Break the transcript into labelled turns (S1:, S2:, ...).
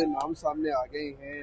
S1: बड़े नाम सामने आ गए हैं